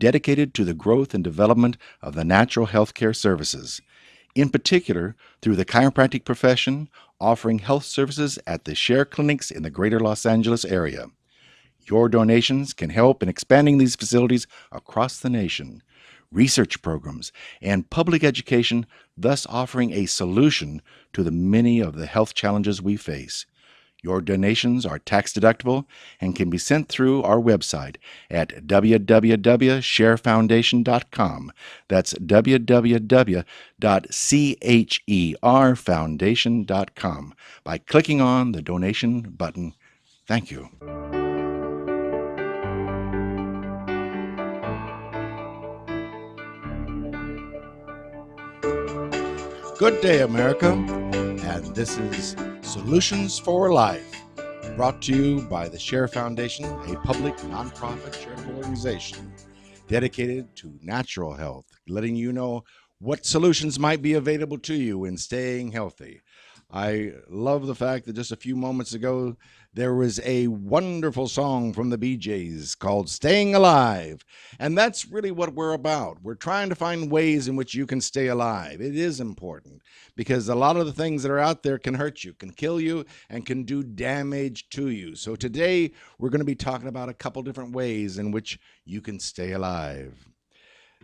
dedicated to the growth and development of the natural healthcare services, in particular through the chiropractic profession, offering health services at the Share Clinics in the greater Los Angeles area. Your donations can help in expanding these facilities across the nation, research programs, and public education, thus offering a solution to the many of the health challenges we face. Your donations are tax deductible and can be sent through our website at www.sharefoundation.com. That's www.cherfoundation.com by clicking on the donation button. Thank you. Good day, America, and this is Solutions for Life, brought to you by the Share Foundation, a public nonprofit charitable organization dedicated to natural health, letting you know what solutions might be available to you in staying healthy. I love the fact that just a few moments ago, there was a wonderful song from the Bee Gees called Staying Alive. And that's really what we're about. We're trying to find ways in which you can stay alive. It is important because a lot of the things that are out there can hurt you, can kill you, and can do damage to you. So today, we're going to be talking about a couple different ways in which you can stay alive.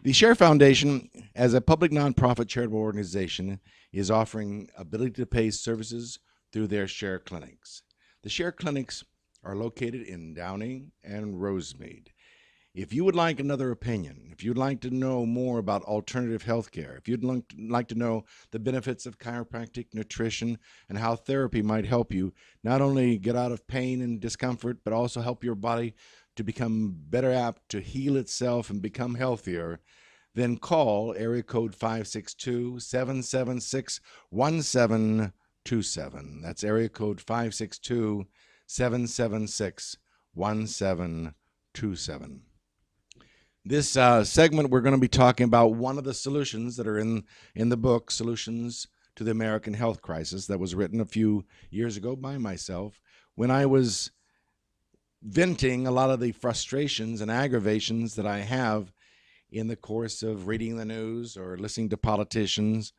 The Share Foundation, as a public nonprofit charitable organization, is offering ability to pay services through their Share Clinics. The Share Clinics are located in Downey and Rosemead. If you would like another opinion, if you'd like to know more about alternative health care, if you'd like to know the benefits of chiropractic, nutrition, and how therapy might help you not only get out of pain and discomfort, but also help your body to become better apt to heal itself and become healthier, then call area code 562-776-1727. That's area code 562-776-1727. This segment, we're going to be talking about one of the solutions that are in the book, Solutions to the American Health Crisis, that was written a few years ago by myself when I was venting a lot of the frustrations and aggravations that I have in the course of reading the news or listening to politicians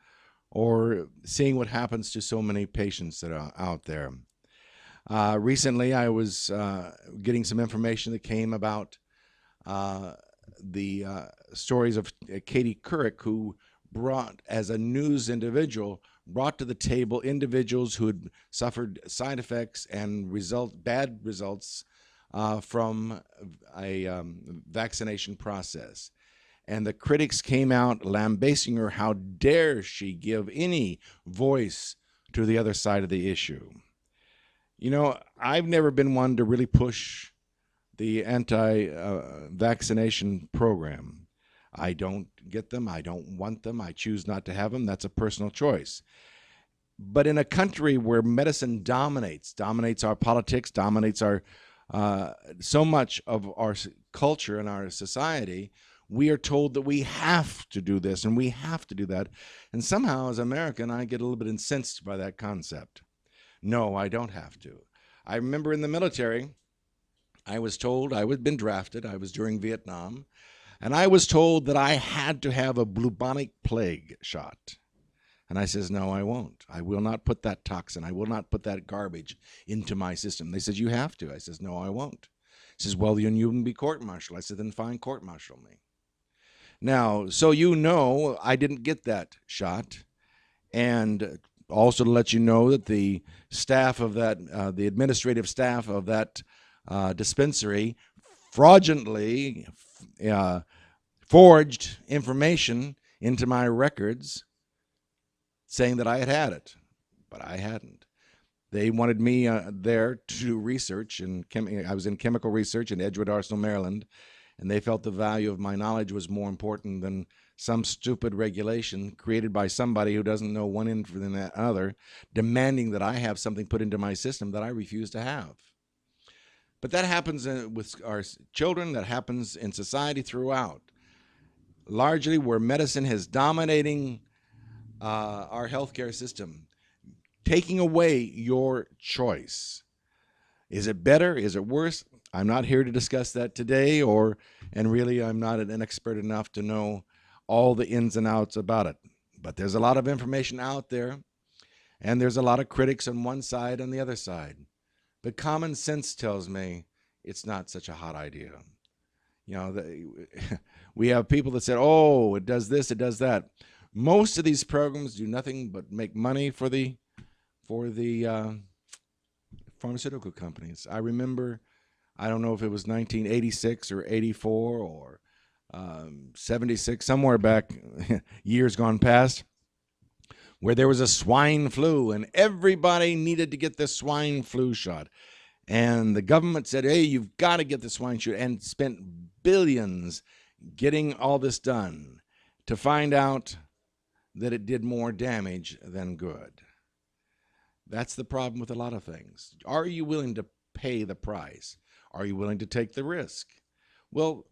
or seeing what happens to so many patients that are out there. Recently, I was getting some information that came about the stories of Katie Couric, who brought, as a news individual, brought to the table individuals who had suffered side effects and bad results from a vaccination process. And the critics came out lambasting her. How dare she give any voice to the other side of the issue? You know, I've never been one to really push the anti-vaccination program. I don't get them. I don't want them. I choose not to have them. That's a personal choice. But in a country where medicine dominates our politics, dominates our so much of our culture and our society, we are told that we have to do this and we have to do that. And somehow, as an American, I get a little bit incensed by that concept. No, I don't have to. I remember in the military, I was told, I had been drafted, I was during Vietnam, and I was told that I had to have a bubonic plague shot. And I says, no, I won't. I will not put that toxin. I will not put that garbage into my system. They says, you have to. I says, no, I won't. He says, well, then you can be court-martialed. I said, then fine, court-martial me. Now, so you know, I didn't get that shot. And also to let you know that the staff of that, the administrative staff of that dispensary fraudulently forged information into my records saying that I had it, but I hadn't. They wanted me there to do research, and I was in chemical research in Edgewood Arsenal, Maryland, and they felt the value of my knowledge was more important than some stupid regulation created by somebody who doesn't know one end from the other, demanding that I have something put into my system that I refuse to have. But that happens with our children, that happens in society throughout, largely where medicine is dominating our healthcare system, taking away your choice. Is it better? Is it worse? I'm not here to discuss that today, and really I'm not an expert enough to know all the ins and outs about it. But there's a lot of information out there, and there's a lot of critics on one side and the other side. But common sense tells me it's not such a hot idea. We have people that said, oh, it does this, it does that. Most of these programs do nothing but make money for the pharmaceutical companies. I remember, I don't know if it was 1986 or 84 or 76, somewhere back, years gone past, where there was a swine flu and everybody needed to get the swine flu shot. And the government said, hey, you've got to get the swine shot, and spent billions getting all this done, to find out that it did more damage than good. That's the problem with a lot of things. Are you willing to pay the price? Are you willing to take the risk? Well,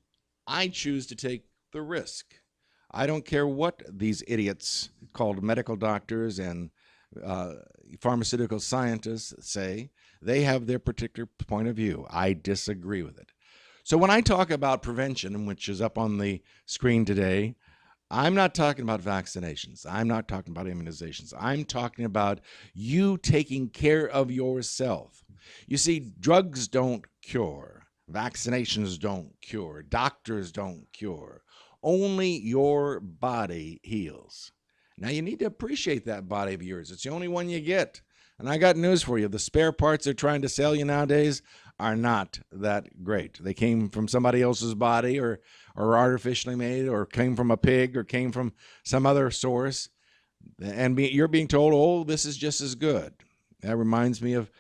I choose to take the risk. I don't care what these idiots called medical doctors and pharmaceutical scientists say. They have their particular point of view. I disagree with it. So when I talk about prevention, which is up on the screen today, I'm not talking about vaccinations. I'm not talking about immunizations. I'm talking about you taking care of yourself. You see, drugs don't cure. Vaccinations don't cure. Doctors don't cure. Only your body heals. Now, you need to appreciate that body of yours. It's the only one you get. And I got news for you. The spare parts they're trying to sell you nowadays are not that great. They came from somebody else's body, or artificially made, or came from a pig, or came from some other source. And you're being told, oh, this is just as good. That reminds me of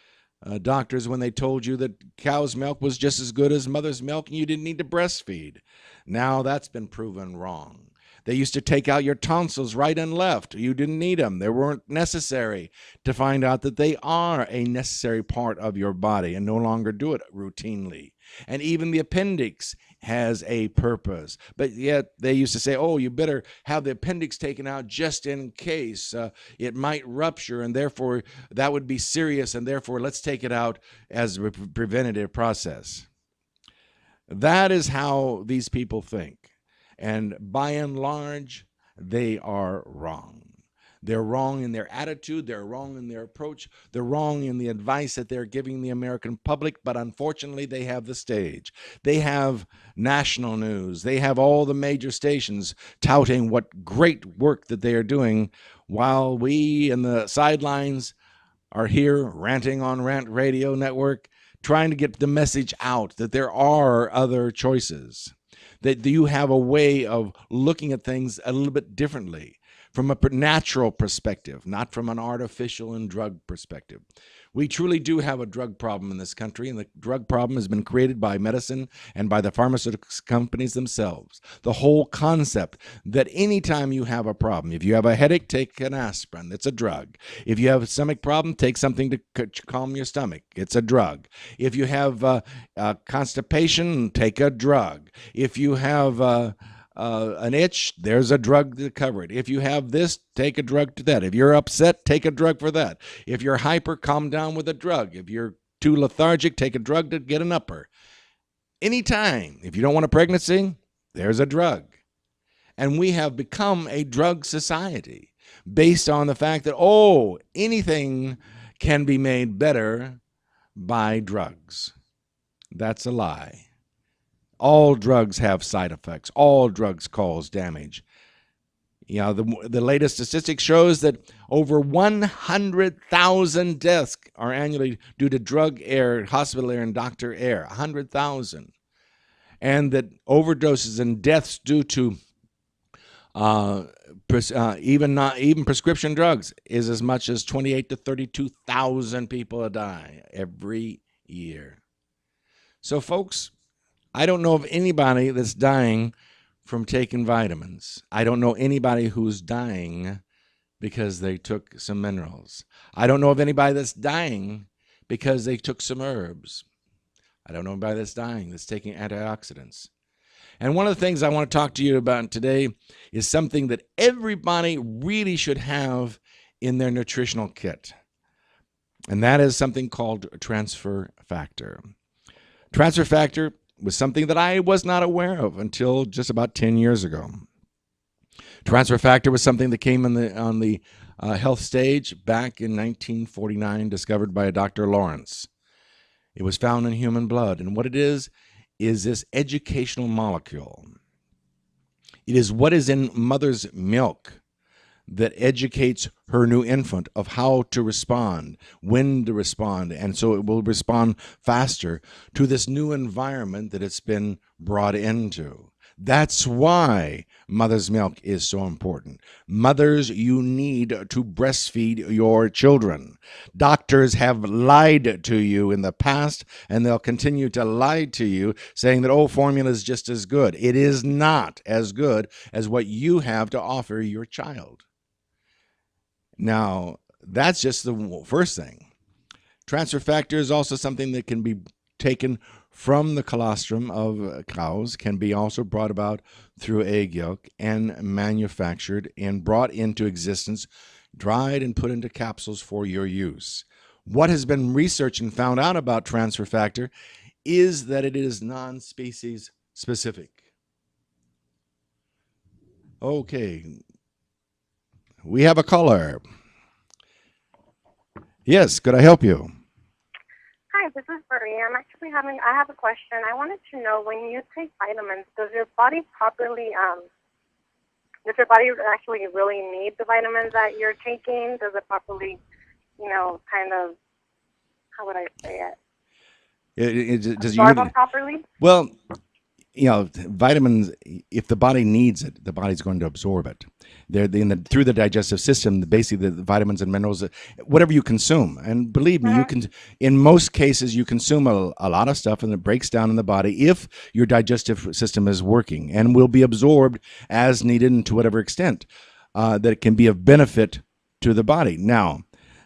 doctors when they told you that cow's milk was just as good as mother's milk and you didn't need to breastfeed. Now that's been proven wrong. They used to take out your tonsils right and left. You didn't need them. They weren't necessary, to find out that they are a necessary part of your body and no longer do it routinely. And even the appendix has a purpose. But yet they used to say, oh, you better have the appendix taken out just in case. It might rupture, and therefore that would be serious, and therefore let's take it out as a preventative process. That is how these people think. And by and large, they are wrong. They're wrong in their attitude. They're wrong in their approach. They're wrong in the advice that they're giving the American public. But unfortunately, they have the stage. They have national news. They have all the major stations touting what great work that they are doing, while we in the sidelines are here ranting on Rant Radio Network, trying to get the message out that there are other choices, that you have a way of looking at things a little bit differently, from a natural perspective, not from an artificial and drug perspective. We truly do have a drug problem in this country, and the drug problem has been created by medicine and by the pharmaceutical companies themselves. The whole concept that anytime you have a problem, if you have a headache, take an aspirin. It's a drug. If you have a stomach problem, take something to calm your stomach. It's a drug. If you have constipation, take a drug. If you have an itch, there's a drug to cover it. If you have this, take a drug to that. If you're upset, take a drug for that. If you're hyper, calm down with a drug. If you're too lethargic, take a drug to get an upper. Anytime. If you don't want a pregnancy, there's a drug. And we have become a drug society based on the fact that, oh, anything can be made better by drugs. That's a lie. All drugs have side effects. All drugs cause damage. You know, the latest statistics shows that over 100,000 deaths are annually due to drug error, hospital error, and doctor error. 100,000. And that overdoses and deaths due to even prescription drugs is as much as 28 to 32,000 people die every year. So, folks, I don't know of anybody that's dying from taking vitamins. I don't know anybody who's dying because they took some minerals. I don't know of anybody that's dying because they took some herbs. I don't know anybody that's dying that's taking antioxidants. And one of the things I want to talk to you about today is something that everybody really should have in their nutritional kit. And that is something called transfer factor. Transfer factor was something that I was not aware of until just about 10 years ago. Transfer factor was something that came on the health stage back in 1949, discovered by a Dr. Lawrence. It was found in human blood, and what it is this educational molecule. It is what is in mother's milk that educates her new infant of how to respond, when to respond, and so it will respond faster to this new environment that it's been brought into. That's why mother's milk is so important. Mothers, you need to breastfeed your children. Doctors have lied to you in the past, and they'll continue to lie to you, saying that, oh, formula is just as good. It is not as good as what you have to offer your child. Now, that's just the first thing. Transfer factor is also something that can be taken from the colostrum of cows, can be also brought about through egg yolk and manufactured and brought into existence, dried and put into capsules for your use. What has been researched and found out about transfer factor is that it is non-species specific. Okay. We have a caller. Yes, could I help you? Hi, this is Maria. I have a question. I wanted to know, when you take vitamins, does your body actually really need the vitamins that you're taking? Does it properly, kind of, how would I say it? Absorb them properly? Well, vitamins, if the body needs it, the body's going to absorb it. They're through the digestive system, basically the vitamins and minerals, whatever you consume. And believe me, in most cases, you consume a lot of stuff and it breaks down in the body if your digestive system is working and will be absorbed as needed and to whatever extent that it can be of benefit to the body. Now,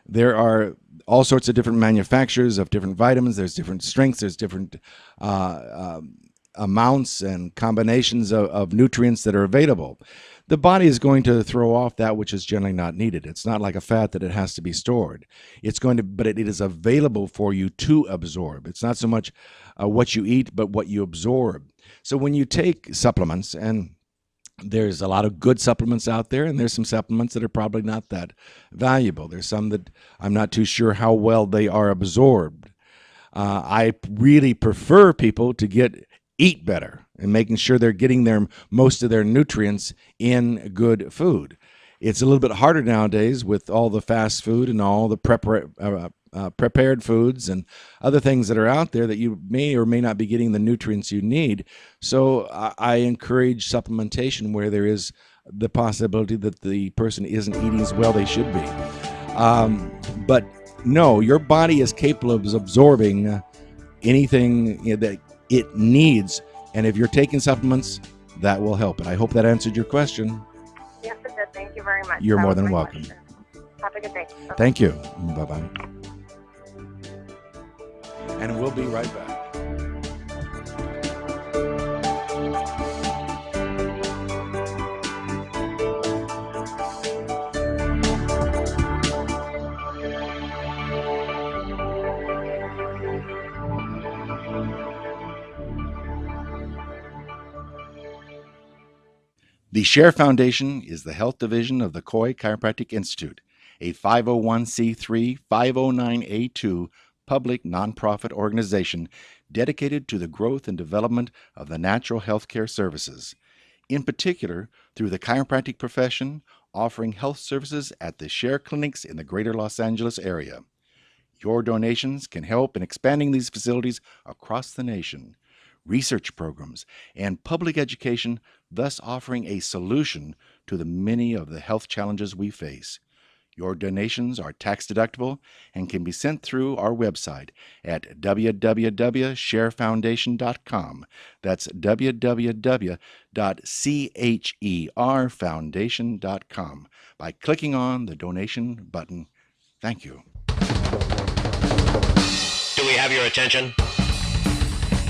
there are all sorts of different manufacturers of different vitamins. There's different strengths. There's different amounts and combinations of nutrients that are available. The body is going to throw off that which is generally not needed. It's not like a fat that it has to be stored. But it is available for you to absorb. It's not so much what you eat, but what you absorb. So when you take supplements, and there's a lot of good supplements out there, and there's some supplements that are probably not that valuable. There's some that I'm not too sure how well they are absorbed. I really prefer people to eat better and making sure they're getting most of their nutrients in good food. It's a little bit harder nowadays with all the fast food and all the prepared foods and other things that are out there that you may or may not be getting the nutrients you need. So I encourage supplementation where there is the possibility that the person isn't eating as well they should be. But no, your body is capable of absorbing anything that it needs, and if you're taking supplements, that will help. And I hope that answered your question. Yes, it did. Thank you very much. You're more than welcome. Have a good day. Bye-bye. Thank you. Bye-bye. And we'll be right back. The Share Foundation is the health division of the Coy Chiropractic Institute, a 501c3 509A2 public nonprofit organization dedicated to the growth and development of the natural healthcare services, in particular through the chiropractic profession, offering health services at the Share clinics in the greater Los Angeles area. Your donations can help in expanding these facilities across the nation, research programs, and public education, thus offering a solution to the many of the health challenges we face. Your donations are tax deductible and can be sent through our website at www.sharefoundation.com. That's www.cherfoundation.com by clicking on the donation button. Thank you. Do we have your attention?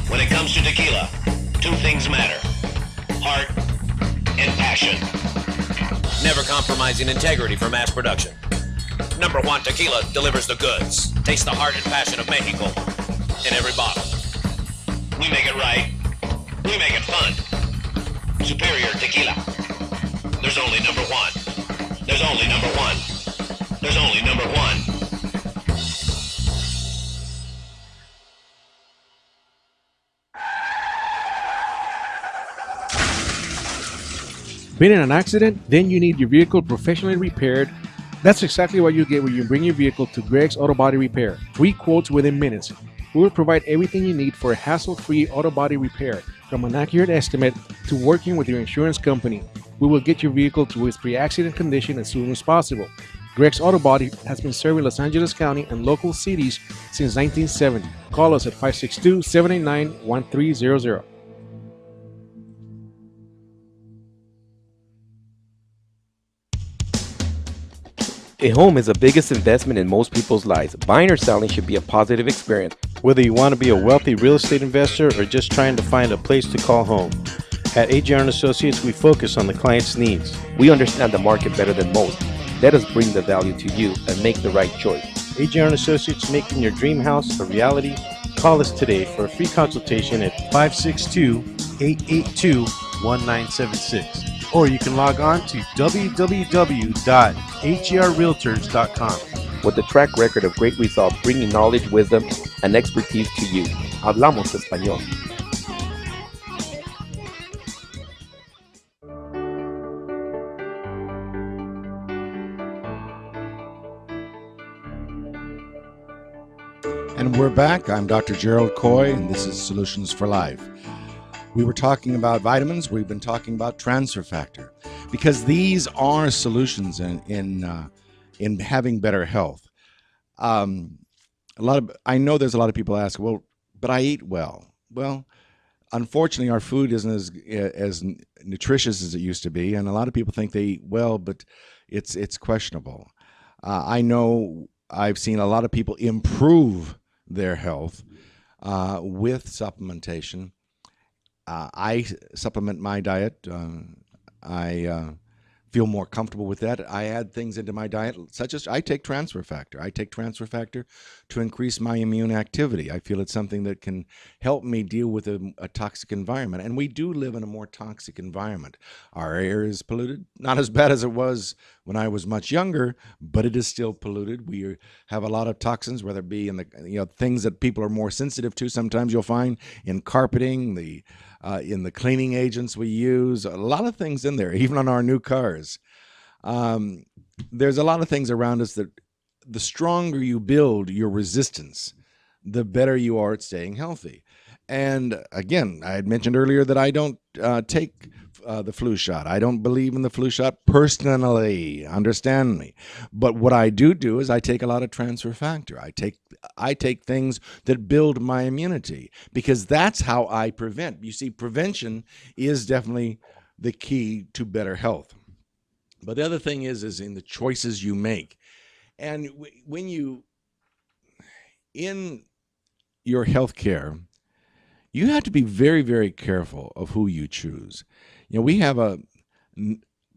When it comes to tequila, two things matter: heart and passion. Never compromising integrity for mass production. Number one Tequila delivers the goods. Taste the heart and passion of Mexico in every bottle. We make it right. We make it fun. Superior tequila. There's only number one. There's only number one. There's only number one. Been in an accident? Then you need your vehicle professionally repaired. That's exactly what you get when you bring your vehicle to Greg's Auto Body Repair. Free quotes within minutes. We will provide everything you need for a hassle-free auto body repair, from an accurate estimate to working with your insurance company. We will get your vehicle to its pre-accident condition as soon as possible. Greg's Auto Body has been serving Los Angeles County and local cities since 1970. Call us at 562-789-1300. A home is the biggest investment in most people's lives. Buying or selling should be a positive experience. Whether you want to be a wealthy real estate investor or just trying to find a place to call home. At AJR & Associates, we focus on the client's needs. We understand the market better than most. Let us bring the value to you and make the right choice. AJR & Associates, making your dream house a reality. Call us today for a free consultation at 562-882-1976. Or you can log on to www.hrrealtors.com. With a track record of great results, bringing knowledge, wisdom, and expertise to you. Hablamos español. And we're back. I'm Dr. Gerald Coy, and this is Solutions for Life. We were talking about vitamins. We've been talking about transfer factor, because these are solutions in having better health. I know there's a lot of people ask, well, but I eat well. Well, unfortunately, our food isn't as nutritious as it used to be, and a lot of people think they eat well, but it's questionable. I know I've seen a lot of people improve their health with supplementation. I supplement my diet. I feel more comfortable with that. I add things into my diet, such as I take transfer factor. I take transfer factor to increase my immune activity. I feel it's something that can help me deal with a toxic environment. And we do live in a more toxic environment. Our air is polluted, not as bad as it was when I was much younger, but it is still polluted. We have a lot of toxins, whether it be in the things that people are more sensitive to. Sometimes you'll find in carpeting, in the cleaning agents we use, a lot of things in there, even on our new cars. There's a lot of things around us that the stronger you build your resistance, the better you are at staying healthy. And again, I had mentioned earlier that I don't take the flu shot. I don't believe in the flu shot personally, understand me. But what I do is I take a lot of transfer factor. I take things that build my immunity, because that's how I prevent. You see, prevention is definitely the key to better health. But the other thing is in the choices you make. And when in your health care, you have to be very, very careful of who you choose. We have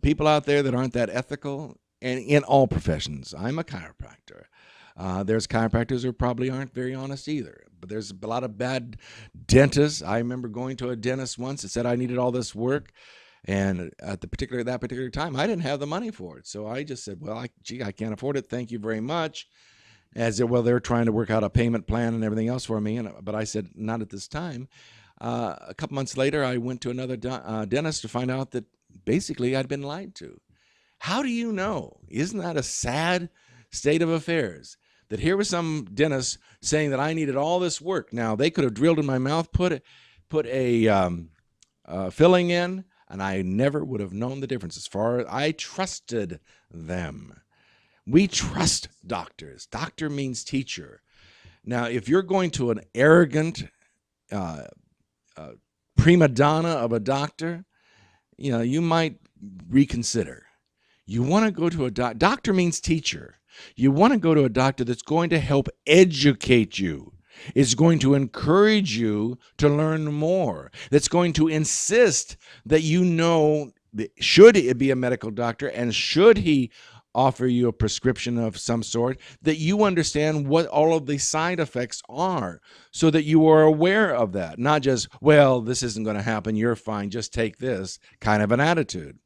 people out there that aren't that ethical, and in all professions. I'm a chiropractor. There's chiropractors who probably aren't very honest either. But there's a lot of bad dentists. I remember going to a dentist once that said I needed all this work, and at that particular time, I didn't have the money for it. So I just said, well, I can't afford it. Thank you very much. They're trying to work out a payment plan and everything else for me. But I said, not at this time. A couple months later, I went to another dentist to find out that basically I'd been lied to. How do you know? Isn't that a sad state of affairs? That here was some dentist saying that I needed all this work. Now, they could have drilled in my mouth, put a filling in, and I never would have known the difference. As far as I trusted them. We trust doctors. Doctor means teacher. Now, if you're going to an arrogant prima donna of a doctor, you might reconsider. You want to go to a doctor. Doctor means teacher. You want to go to a doctor that's going to help educate you. It's going to encourage you to learn more. That's going to insist that should it be a medical doctor, and should he offer you a prescription of some sort, that you understand what all of the side effects are so that you are aware of that. Not just, well, this isn't going to happen, you're fine, just take this kind of an attitude.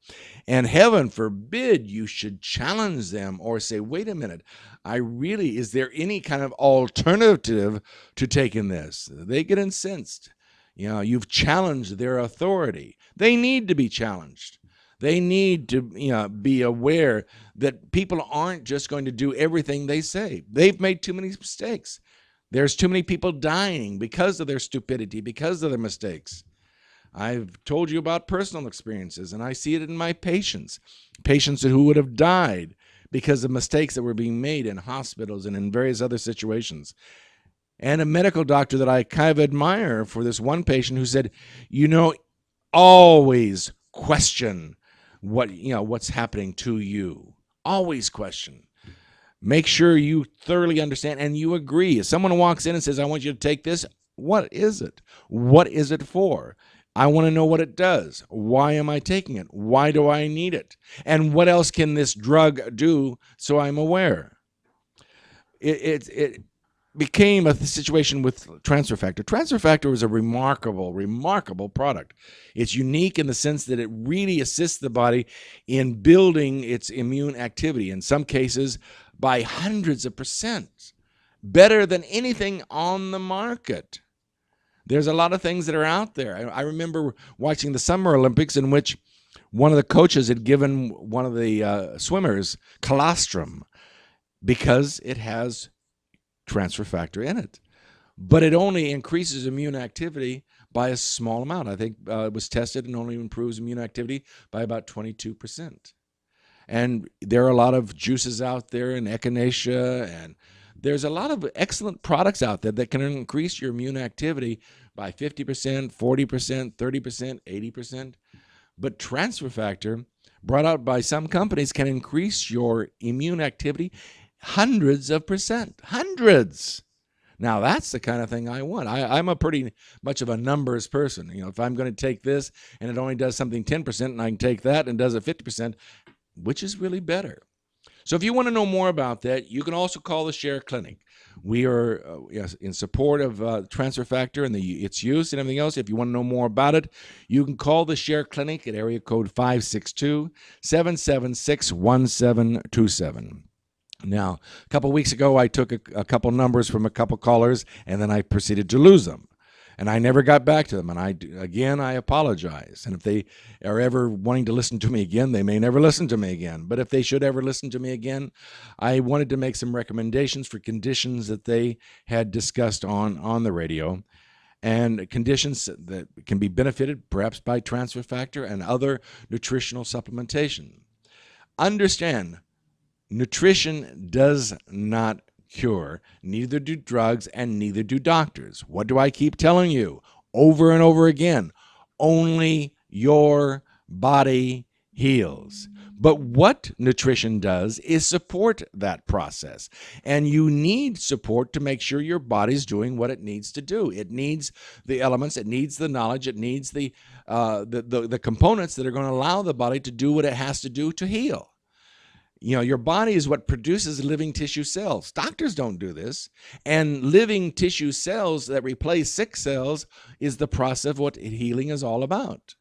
And heaven forbid you should challenge them or say, wait a minute, is there any kind of alternative to taking this? They get incensed. You've challenged their authority. They need to be challenged. They need to be aware that people aren't just going to do everything they say. They've made too many mistakes. There's too many people dying because of their stupidity, because of their mistakes. I've told you about personal experiences, and I see it in my patients who would have died because of mistakes that were being made in hospitals and in various other situations. And a medical doctor that I kind of admire for this one patient who said, always question what's happening to you. Always question. Make sure you thoroughly understand and you agree. If someone walks in and says, I want you to take this, what is it? What is it for? I want to know what it does. Why am I taking it? Why do I need it? And what else can this drug do so I'm aware? It became a situation with transfer factor. Transfer factor is a remarkable product. It's unique in the sense that it really assists the body in building its immune activity, in some cases by hundreds of percent, better than anything on the market. There's a lot of things that are out there. I remember watching the Summer Olympics in which one of the coaches had given one of the swimmers colostrum because it has transfer factor in it. But it only increases immune activity by a small amount. I think it was tested and only improves immune activity by about 22%. And there are a lot of juices out there in echinacea, and there's a lot of excellent products out there that can increase your immune activity by 50%, 40%, 30%, 80%. But transfer factor, brought out by some companies, can increase your immune activity hundreds of percent. Hundreds. Now, that's the kind of thing I want. I'm a pretty much of a numbers person. If I'm going to take this and it only does something 10% and I can take that and does it 50%, which is really better? So if you want to know more about that, you can also call the Share Clinic. We are in support of transfer factor and its use and everything else. If you want to know more about it, you can call the Share Clinic at area code 562-776-1727. Now, a couple weeks ago, I took a couple numbers from a couple callers, and then I proceeded to lose them. And I never got back to them. And I apologize. And if they are ever wanting to listen to me again, they may never listen to me again. But if they should ever listen to me again, I wanted to make some recommendations for conditions that they had discussed on the radio, and conditions that can be benefited perhaps by transfer factor and other nutritional supplementation. Understand, nutrition does not cure, neither do drugs, and neither do doctors. What do I keep telling you over and over again? Only your body heals. But what nutrition does is support that process. And you need support to make sure your body's doing what it needs to do. It needs the elements, it needs the knowledge, it needs the components that are going to allow the body to do what it has to do to heal. Your body is what produces living tissue cells. Doctors don't do this. And living tissue cells that replace sick cells is the process of what healing is all about.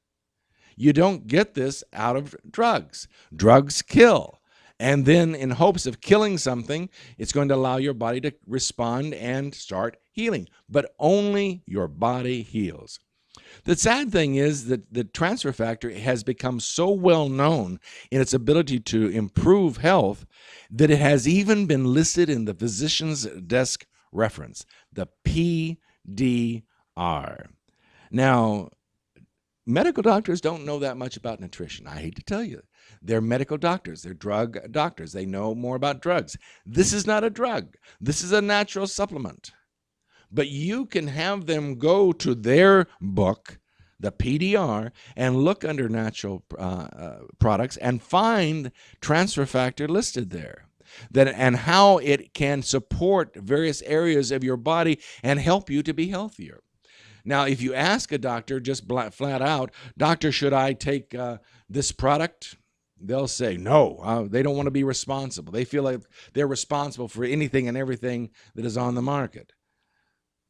You don't get this out of drugs. Drugs kill. And then in hopes of killing something, it's going to allow your body to respond and start healing. But only your body heals. The sad thing is that the transfer factor has become so well known in its ability to improve health that it has even been listed in the physician's desk reference, the PDR. Now, medical doctors don't know that much about nutrition. I hate to tell you. They're medical doctors. They're drug doctors. They know more about drugs. This is not a drug. This is a natural supplement. But you can have them go to their book, the PDR, and look under natural products and find transfer factor listed there. And how it can support various areas of your body and help you to be healthier. Now, if you ask a doctor just flat out, doctor, should I take this product? They'll say no. They don't want to be responsible. They feel like they're responsible for anything and everything that is on the market.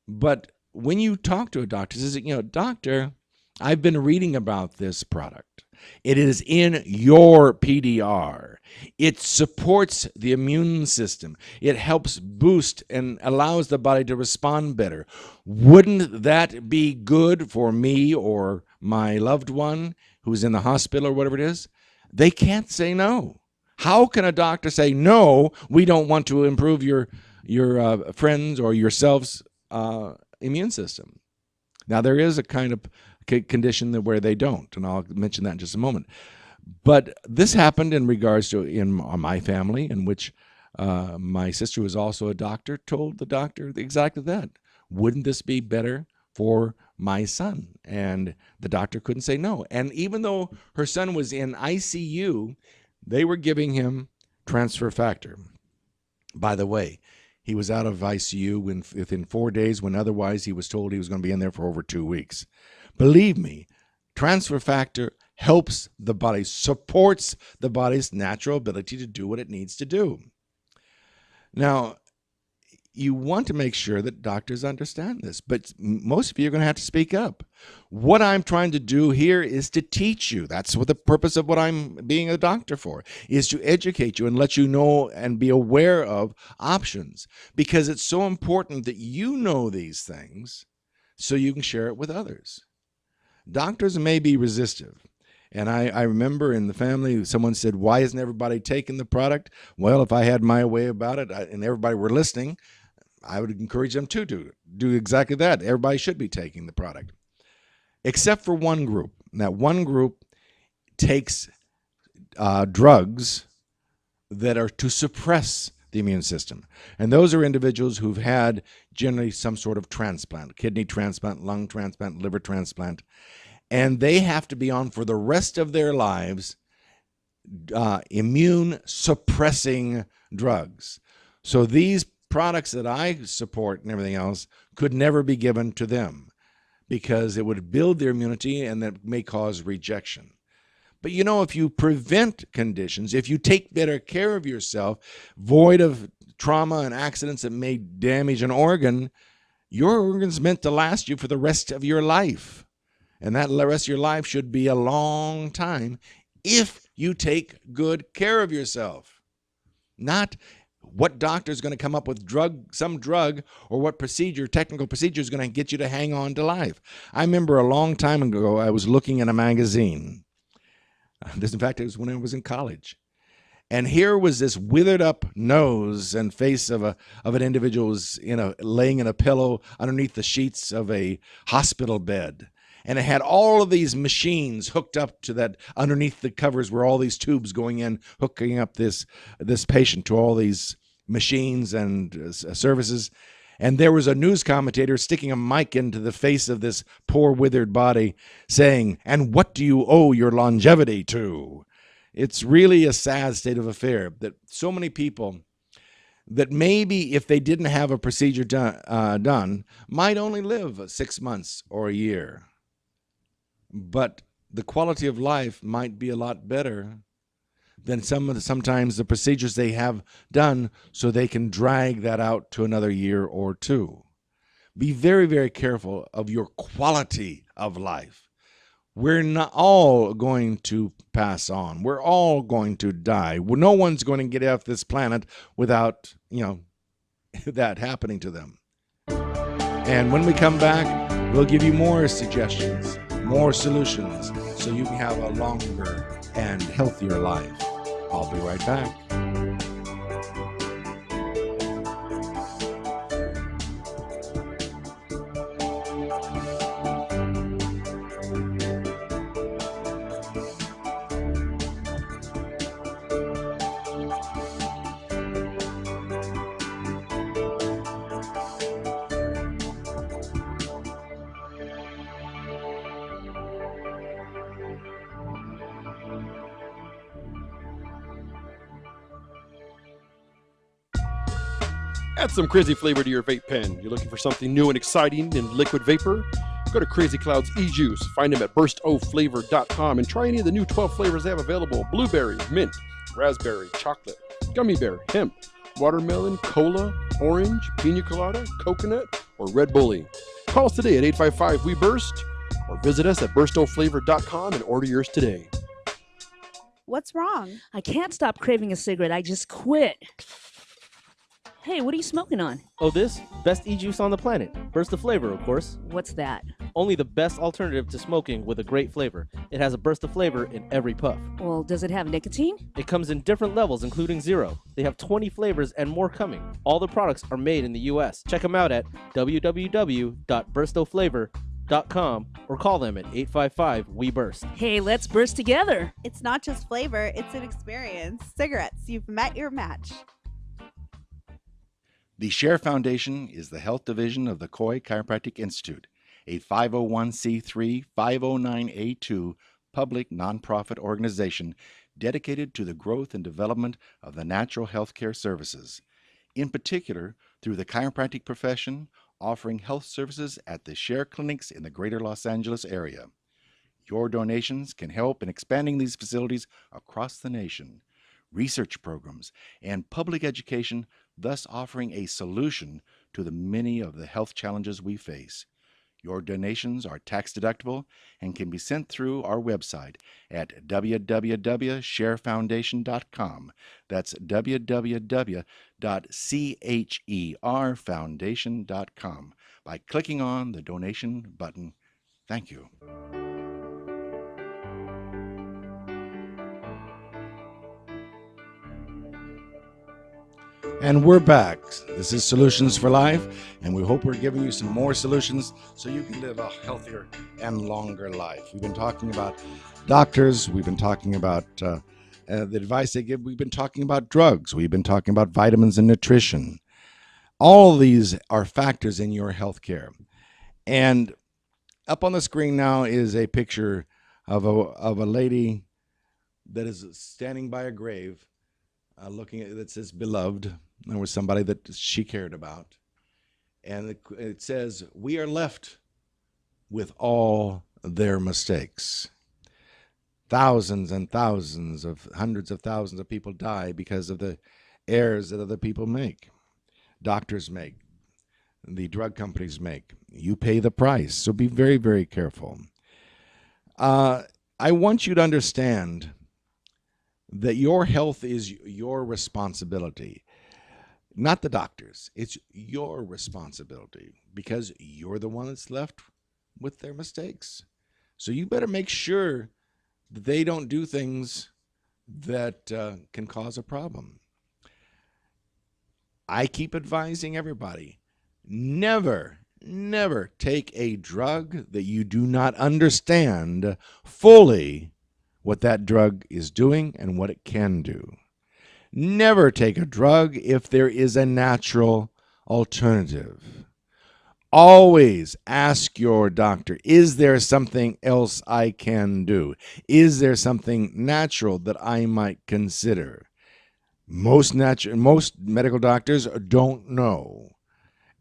But when you talk to a doctor, says, doctor, I've been reading about this product. It is in your PDR. It supports the immune system. It helps boost and allows the body to respond better. Wouldn't that be good for me or my loved one who's in the hospital or whatever it is? They can't say no. How can a doctor say, no, we don't want to improve your friends or yourself's immune system? Now, there is a kind of condition where they don't, and I'll mention that in just a moment. But this happened in regards to in my family, in which my sister, was also a doctor, told the doctor exactly that. Wouldn't this be better for my son? And the doctor couldn't say no. And even though her son was in ICU, they were giving him transfer factor. By the way, he was out of ICU within 4 days, when otherwise he was told he was going to be in there for over 2 weeks. Believe me, transfer factor helps the body, supports the body's natural ability to do what it needs to do. Now, you want to make sure that doctors understand this, but most of you are going to have to speak up. What I'm trying to do here is to teach you. That's what the purpose of what I'm being a doctor for, is to educate you and let you know and be aware of options, because it's so important that you know these things so you can share it with others. Doctors may be resistive. And I remember in the family, someone said, why isn't everybody taking the product? Well, if I had my way about it and everybody were listening, I would encourage them to do exactly that. Everybody should be taking the product, except for one group. And that one group takes drugs that are to suppress the immune system. And those are individuals who've had generally some sort of transplant, kidney transplant, lung transplant, liver transplant. And they have to be on for the rest of their lives immune suppressing drugs. So these products that I support and everything else could never be given to them, because it would build their immunity and that may cause rejection. But if you prevent conditions, if you take better care of yourself, void of trauma and accidents that may damage an organ, your organ's meant to last you for the rest of your life. And that rest of your life should be a long time if you take good care of yourself. Not what doctor is going to come up with some drug, or what technical procedure is going to get you to hang on to life. I remember a long time ago, I was looking in a magazine. In fact, it was when I was in college. And here was this withered up nose and face of an individual who was laying in a pillow underneath the sheets of a hospital bed. And it had all of these machines hooked up to that. Underneath the covers were all these tubes going in, hooking up this patient to all these machines and services. And there was a news commentator sticking a mic into the face of this poor withered body saying, "And what do you owe your longevity to?" It's really a sad state of affair that so many people that maybe if they didn't have a procedure done might only live 6 months or a year. But the quality of life might be a lot better than sometimes the procedures they have done, so they can drag that out to another year or two. Be very, very careful of your quality of life. We're not all going to pass on. We're all going to die. No one's going to get off this planet without, that happening to them. And when we come back, we'll give you more suggestions, more solutions, so you can have a longer and healthier life. I'll be right back. Add some crazy flavor to your vape pen. You're looking for something new and exciting in liquid vapor? Go to Crazy Cloud's e-juice. Find them at burstoflavor.com and try any of the new 12 flavors they have available. Blueberry, mint, raspberry, chocolate, gummy bear, hemp, watermelon, cola, orange, pina colada, coconut, or Red Bully. Call us today at 855-WE-BURST or visit us at burstoflavor.com and order yours today. What's wrong? I can't stop craving a cigarette. I just quit. Hey, what are you smoking on? Oh, this? Best e-juice on the planet. Burst of flavor, of course. What's that? Only the best alternative to smoking with a great flavor. It has a burst of flavor in every puff. Well, does it have nicotine? It comes in different levels, including 0. They have 20 flavors and more coming. All the products are made in the U.S. Check them out at www.burstoflavor.com or call them at 855-WE-BURST. Hey, let's burst together. It's not just flavor, it's an experience. Cigarettes, you've met your match. The Share Foundation is the health division of the Coy Chiropractic Institute, a 501c3 509A2 public nonprofit organization dedicated to the growth and development of the natural healthcare services, in particular through the chiropractic profession, offering health services at the Share clinics in the greater Los Angeles area. Your donations can help in expanding these facilities across the nation, research programs, and public education, thus offering a solution to the many of the health challenges we face. Your donations are tax deductible and can be sent through our website at www.sharefoundation.com. That's www.cherfoundation.com by clicking on the donation button. Thank you. And we're back. This is Solutions for Life, and we hope we're giving you some more solutions so you can live a healthier and longer life. We've been talking about doctors. We've been talking about the advice they give. We've been talking about drugs. We've been talking about vitamins and nutrition. All of these are factors in your health care. And up on the screen now is a picture of a lady that is standing by a grave, looking at that says beloved. There was somebody that she cared about. And it says, we are left with all their mistakes. Thousands and thousands of hundreds of thousands of people die because of the errors that other people make. Doctors make. The drug companies make. You pay the price. So be very, very careful. I want you to understand that your health is your responsibility. Not the doctors. It's your responsibility because you're the one that's left with their mistakes. So you better make sure that they don't do things that can cause a problem. I keep advising everybody, never take a drug that you do not understand fully what that drug is doing and what it can do. Never take a drug if there is a natural alternative. Always ask your doctor, is there something else I can do? Is there something natural that I might consider? Most medical doctors don't know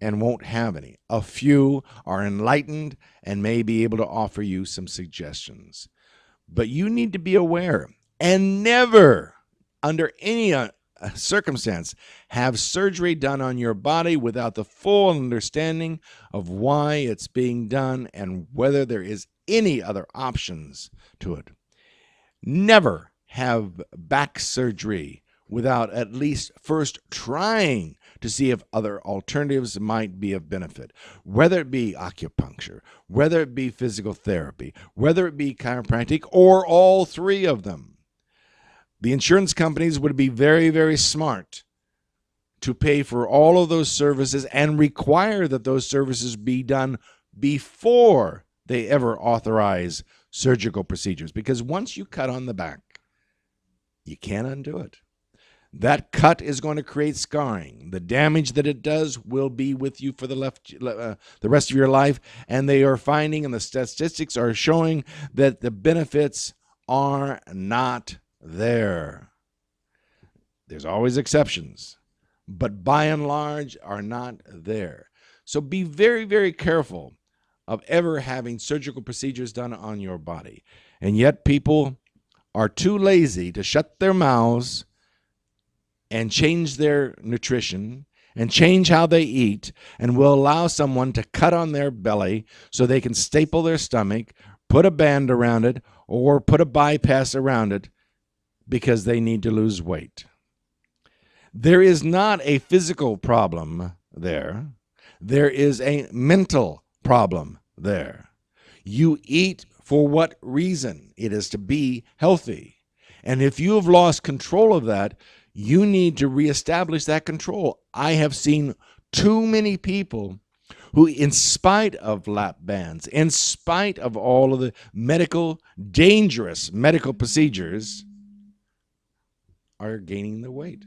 and won't have any. A few are enlightened and may be able to offer you some suggestions. But you need to be aware and never, under any circumstance, have surgery done on your body without the full understanding of why it's being done and whether there is any other options to it. Never have back surgery without at least first trying to see if other alternatives might be of benefit, whether it be acupuncture, whether it be physical therapy, whether it be chiropractic, or all three of them. The insurance companies would be very, very smart to pay for all of those services and require that those services be done before they ever authorize surgical procedures. Because once you cut on the back, you can't undo it. That cut is going to create scarring. The damage that it does will be with you for the rest of your life. And they are finding, and the statistics are showing, that the benefits are not there. There's always exceptions, but by and large are not there. So be very, very careful of ever having surgical procedures done on your body. And yet people are too lazy to shut their mouths and change their nutrition and change how they eat, and will allow someone to cut on their belly so they can staple their stomach, put a band around it, or put a bypass around it because they need to lose weight. There is not a physical problem there. There is a mental problem there. You eat for what reason? It is to be healthy. And if you have lost control of that, you need to reestablish that control. I have seen too many people who, in spite of lap bands, in spite of all of the dangerous medical procedures, are gaining the weight.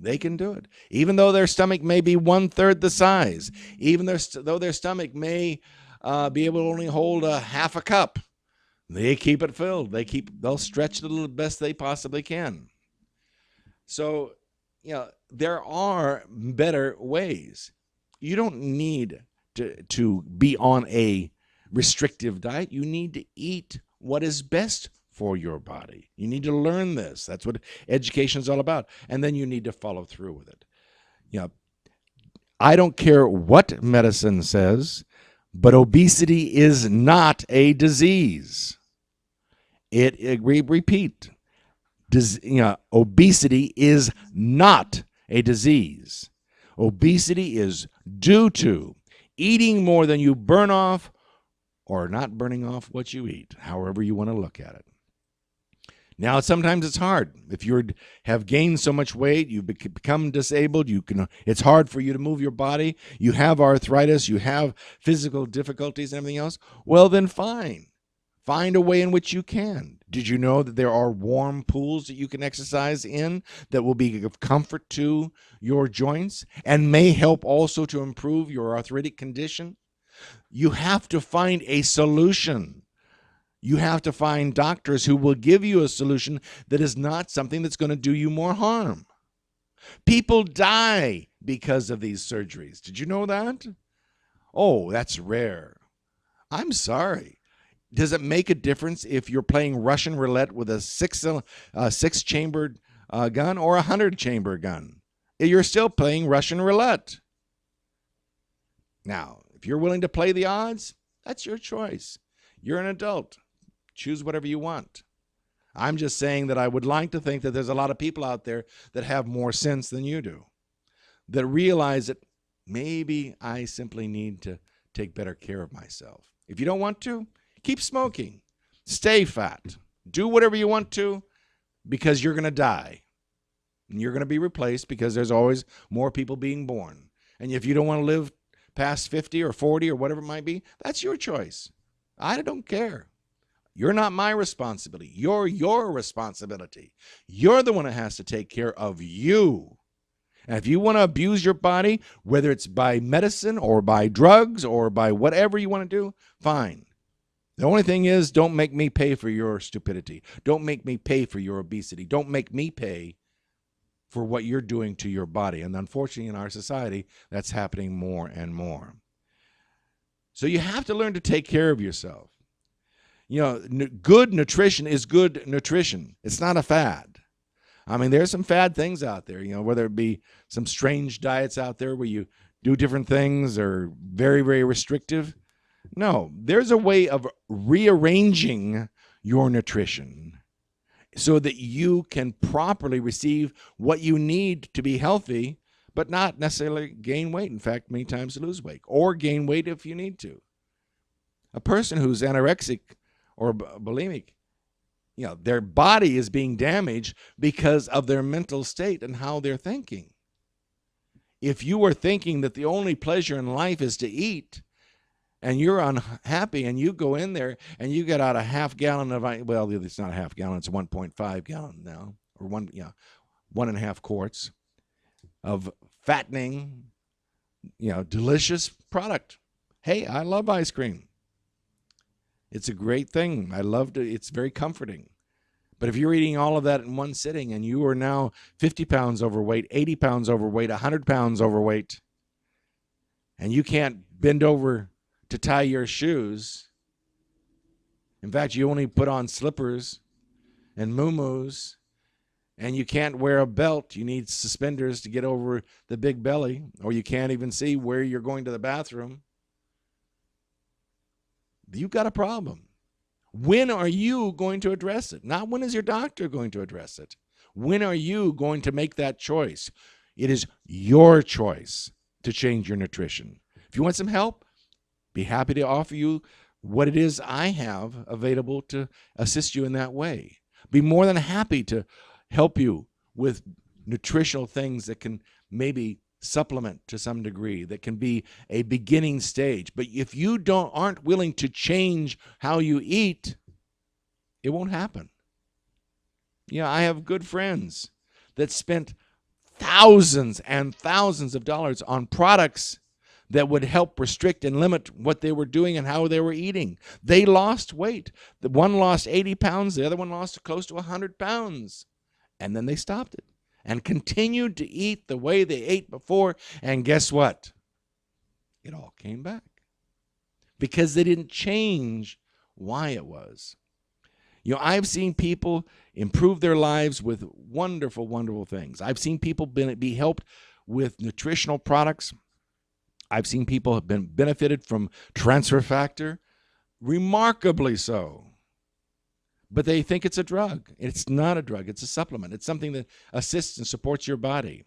They can do it. Even though their stomach may be 1/3 the size, even though their stomach may be able to only hold a half a cup, they keep it filled. They'll stretch it the best they possibly can. So, there are better ways. You don't need to be on a restrictive diet. You need to eat what is best for your body. You need to learn this. That's what education is all about. And then you need to follow through with it. I don't care what medicine says, but obesity is not a disease. Repeat. Obesity is not a disease. Obesity is due to eating more than you burn off, or not burning off what you eat, however you want to look at it. Now, sometimes it's hard. If you have gained so much weight, you become disabled, it's hard for you to move your body, you have arthritis, you have physical difficulties and everything else, well then fine. Find a way in which you can. Did you know that there are warm pools that you can exercise in that will be of comfort to your joints and may help also to improve your arthritic condition? You have to find a solution. You have to find doctors who will give you a solution that is not something that's going to do you more harm. People die because of these surgeries. Did you know that? Oh, that's rare. I'm sorry. Does it make a difference if you're playing Russian roulette with a six-chambered gun or a 100-chamber gun? You're still playing Russian roulette. Now, if you're willing to play the odds, that's your choice. You're an adult. Choose whatever you want. I'm just saying that I would like to think that there's a lot of people out there that have more sense than you do, that realize that maybe I simply need to take better care of myself. If you don't want to, keep smoking. Stay fat. Do whatever you want to, because you're going to die. And you're going to be replaced because there's always more people being born. And if you don't want to live past 50 or 40 or whatever it might be, that's your choice. I don't care. You're not my responsibility. You're your responsibility. You're the one that has to take care of you. And if you want to abuse your body, whether it's by medicine or by drugs or by whatever you want to do, fine. The only thing is, don't make me pay for your stupidity. Don't make me pay for your obesity. Don't make me pay for what you're doing to your body. And unfortunately, in our society, that's happening more and more. So you have to learn to take care of yourself. Good nutrition is good nutrition. It's not a fad. I mean, there's some fad things out there, whether it be some strange diets out there where you do different things or very, very restrictive. No, there's a way of rearranging your nutrition so that you can properly receive what you need to be healthy, but not necessarily gain weight. In fact, many times lose weight or gain weight if you need to. A person who's anorexic or bulimic, their body is being damaged because of their mental state and how they're thinking. If you are thinking that the only pleasure in life is to eat, and you're unhappy, and you go in there and you get out a half gallon of, well, it's not a half gallon, it's 1.5 gallon now, or 1.5 quarts of fattening, delicious product. Hey, I love ice cream. It's a great thing. I love it. It's very comforting. But if you're eating all of that in one sitting and you are now 50 pounds overweight, 80 pounds overweight, 100 pounds overweight, and you can't bend over to tie your shoes. In fact, you only put on slippers and muumuus, and you can't wear a belt. You need suspenders to get over the big belly, or you can't even see where you're going to the bathroom. You've got a problem. When are you going to address it? Not when is your doctor going to address it. When are you going to make that choice? It is your choice to change your nutrition. If you want some help, be happy to offer you what it is I have available to assist you in that way. Be more than happy to help you with nutritional things that can maybe supplement to some degree, that can be a beginning stage. But if you aren't willing to change how you eat, it won't happen. Yeah, I have good friends that spent thousands and thousands of dollars on products that would help restrict and limit what they were doing and how they were eating. They lost weight. The one lost 80 pounds, the other one lost close to 100 pounds. And then they stopped it and continued to eat the way they ate before. And guess what? It all came back because they didn't change why it was. You know, I've seen people improve their lives with wonderful, wonderful things. I've seen people be helped with nutritional products. I've seen people have been benefited from transfer factor, remarkably so. But they think it's a drug. It's not a drug. It's a supplement. It's something that assists and supports your body.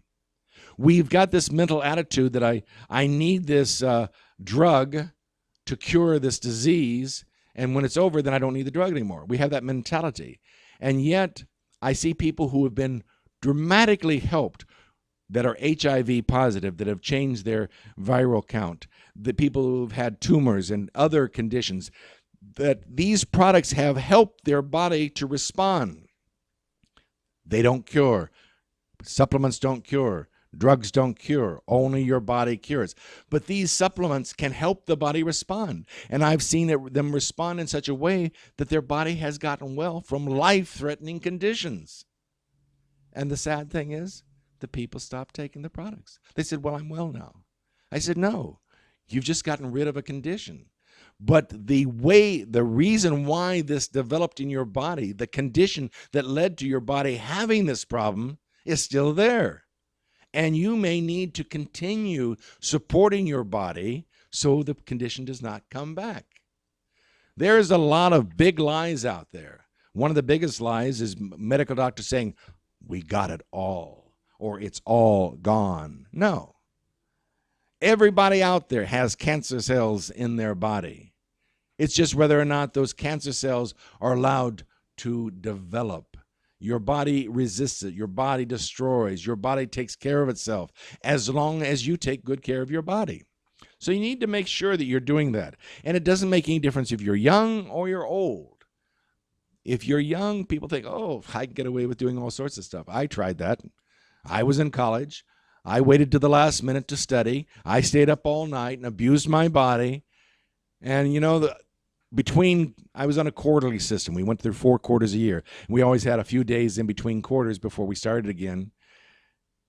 We've got this mental attitude that I need this drug to cure this disease, and when it's over, then I don't need the drug anymore. We have that mentality. And yet, I see people who have been dramatically helped that are HIV positive, that have changed their viral count, the people who've had tumors and other conditions, that these products have helped their body to respond. They don't cure. Supplements don't cure. Drugs don't cure. Only your body cures. But these supplements can help the body respond. And I've seen them respond in such a way that their body has gotten well from life-threatening conditions. And the sad thing is, the people stopped taking the products. They said, well, I'm well now. I said, no, you've just gotten rid of a condition. But the reason why this developed in your body, the condition that led to your body having this problem is still there. And you may need to continue supporting your body so the condition does not come back. There's a lot of big lies out there. One of the biggest lies is medical doctors saying, we got it all, or it's all gone. No. Everybody out there has cancer cells in their body. It's just whether or not those cancer cells are allowed to develop. Your body resists it. Your body destroys. Your body takes care of itself as long as you take good care of your body. So you need to make sure that you're doing that. And it doesn't make any difference if you're young or you're old. If you're young, people think, oh, I can get away with doing all sorts of stuff. I tried that. I was in college. I waited to the last minute to study. I stayed up all night and abused my body. And, you know, I was on a quarterly system. We went through 4 quarters a year. We always had a few days in between quarters before we started again.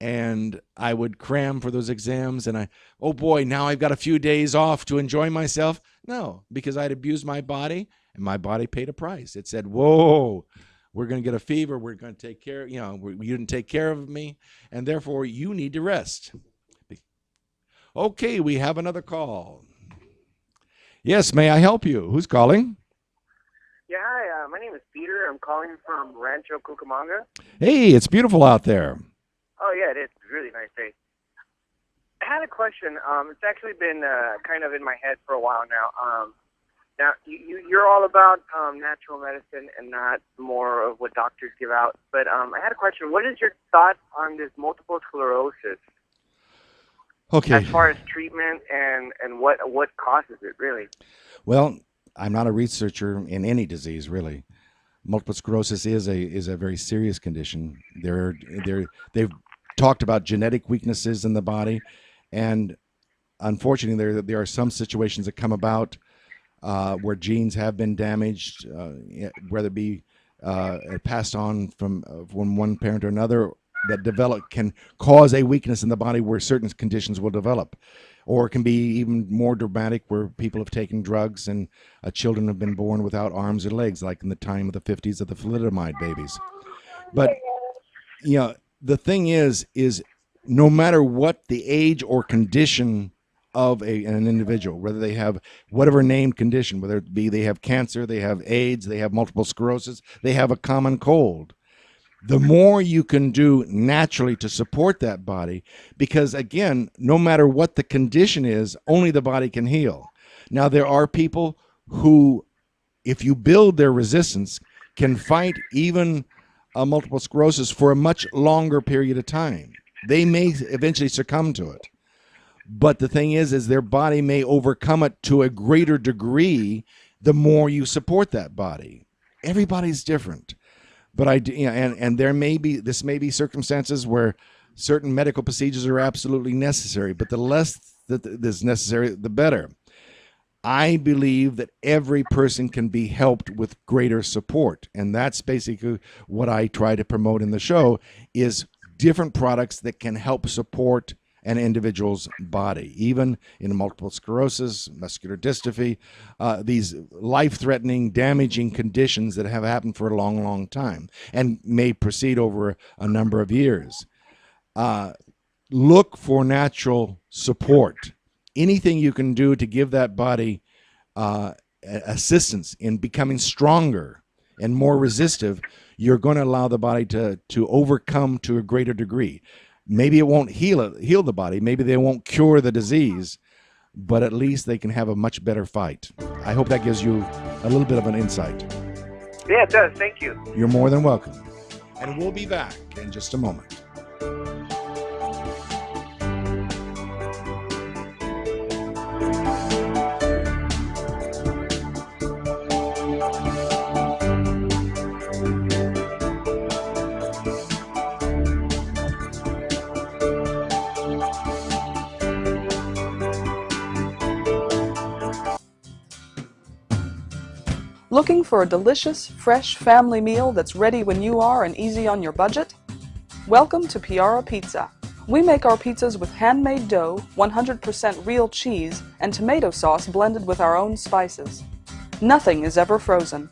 And I would cram for those exams. And oh boy, now I've got a few days off to enjoy myself. No, because I'd abused my body and my body paid a price. It said, whoa, we're going to get a fever. We're going to take care, you didn't take care of me. And therefore you need to rest. Okay, we have another call. Yes, may I help you? Who's calling? Yeah, hi. My name is Peter. I'm calling from Rancho Cucamonga. Hey, it's beautiful out there. Oh, yeah, it is. It's a really nice day. I had a question. It's actually been kind of in my head for a while now. Now, you're all about natural medicine and not more of what doctors give out. But I had a question. What is your thought on this multiple sclerosis? Okay. As far as treatment and what causes it, really? Well, I'm not a researcher in any disease, really. Multiple sclerosis is a very serious condition. They've talked about genetic weaknesses in the body, and unfortunately, there are some situations that come about where genes have been damaged, whether it be passed on from one parent to another, develop can cause a weakness in the body where certain conditions will develop, or it can be even more dramatic where people have taken drugs and children have been born without arms or legs, like in the time of the 50s of the thalidomide babies. But the thing is no matter what the age or condition of an individual, whether they have whatever named condition, whether it be they have cancer, they have AIDS, they have multiple sclerosis, they have a common cold, the more you can do naturally to support that body, because again, no matter what the condition is, only the body can heal. Now, there are people who, if you build their resistance, can fight even multiple sclerosis for a much longer period of time. They may eventually succumb to it. But the thing is their body may overcome it to a greater degree the more you support that body. Everybody's different. But and there may be circumstances where certain medical procedures are absolutely necessary, but the less that is necessary, the better. I believe that every person can be helped with greater support, and that's basically what I try to promote in the show, is different products that can help support an individual's body, even in multiple sclerosis, muscular dystrophy, these life-threatening, damaging conditions that have happened for a long, long time and may proceed over a number of years. Look for natural support. Anything you can do to give that body assistance in becoming stronger and more resistive, you're going to allow the body to overcome to a greater degree. Maybe it won't heal the body. Maybe they won't cure the disease, but at least they can have a much better fight. I hope that gives you a little bit of an insight. Yeah, it does. Thank you. You're more than welcome. And we'll be back in just a moment. Looking for a delicious, fresh family meal that's ready when you are and easy on your budget? Welcome to Piara Pizza. We make our pizzas with handmade dough, 100% real cheese, and tomato sauce blended with our own spices. Nothing is ever frozen.